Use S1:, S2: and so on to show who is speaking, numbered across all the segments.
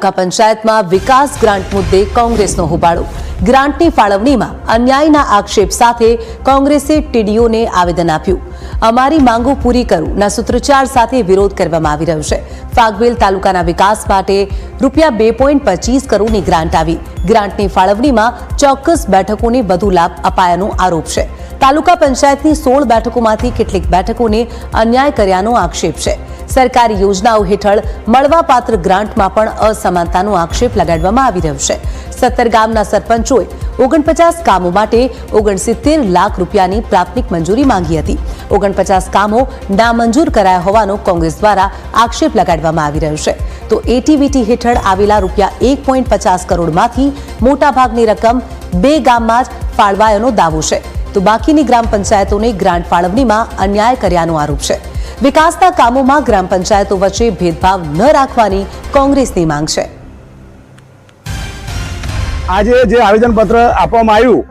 S1: તાલુકા પંચાયતમાં વિકાસ ગ્રાન્ટ મુદ્દે કોંગ્રેસનો હોબાળો। ગ્રાન્ટની ફાળવણીમાં અન્યાયના આક્ષેપ સાથે કોંગ્રેસે ટીડીઓને આવેદન આપ્યું। અમારી માંગો પૂરી કરોના સૂત્રોચ્ચાર સાથે વિરોધ કરવામાં આવી રહ્યો છે। ફાગવેલ તાલુકાના વિકાસ માટે ₹2.25 કરોડની ગ્રાન્ટ આવી। ગ્રાન્ટની ફાળવણીમાં ચોક્કસ બેઠકોને વધુ લાભ અપાયાનો આરોપ છે। તાલુકા પંચાયતની 16 બેઠકોમાંથી કેટલીક બેઠકોને અન્યાય કર્યાનો આક્ષેપ છે। સરકારી યોજનાઓ હેઠળ મળવાપાત્ર ગ્રાન્ટમાં પણ અસમાનતાનો આક્ષેપ લગાડવામાં આવી રહ્યો છે। 17 ગામના સરપંચોએ 49 કામો માટે 69 લાખ રૂપિયાની પ્રાથમિક મંજૂરી માંગી હતી। 49 કામો નામંજૂર કરાયા હોવાનો કોંગ્રેસ દ્વારા આક્ષેપ લગાડવામાં આવી રહ્યો છે। તો એટીવીટી હેઠળ આવેલા ₹1.50 કરોડમાંથી મોટાભાગની રકમ 2 ગામમાં જ ફાળવાયાનો દાવો છે। તો બાકીની ગ્રામ પંચાયતોને ગ્રાન્ટ ફાળવણીમાં અન્યાય કર્યાનો આરોપ છે। વિકાસના કામોમાં ગ્રામ પંચાયતો વચ્ચે ભેદભાવ ન રાખવાની કોંગ્રેસની માંગ છે।
S2: આજે જે આવેદનપત્ર આપવામાં આવ્યું,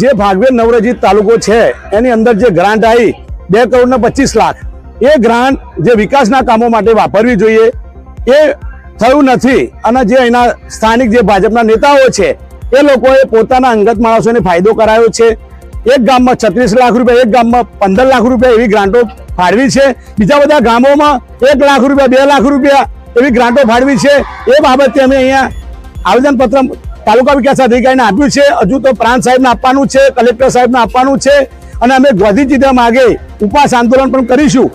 S2: જે ભાગવેલ નવરજીત તાલુકો છે એની અંદર જે ગ્રાન્ટ આવી 2.25 કરોડ, એ ગ્રાન્ટ જે વિકાસના કામો માટે વાપરવી જોઈએ એ થયું નથી। અને જે અહીંના સ્થાનિક જે ભાજપના નેતાઓ છે એ લોકોએ પોતાના અંગત માણસોને ફાયદો કરાયો છે। એક ગામમાં 36 લાખ રૂપિયા, એક ગામમાં 15 લાખ રૂપિયા એવી ગ્રાન્ટો ફાળવી છે। બીજા બધા ગામોમાં 1 લાખ રૂપિયા, 2 લાખ રૂપિયા એવી ગ્રાન્ટો ફાળવી છે। એ બાબતે અમે અહીંયા આવેદનપત્ર તાલુકા વિકાસ અધિકારીને આપ્યું છે। હજુ તો પ્રાંત સાહેબને આપવાનું છે, કલેક્ટર સાહેબને આપવાનું છે અને અમે ગાંધીજી માગે ઉપવાસ આંદોલન પણ કરીશું।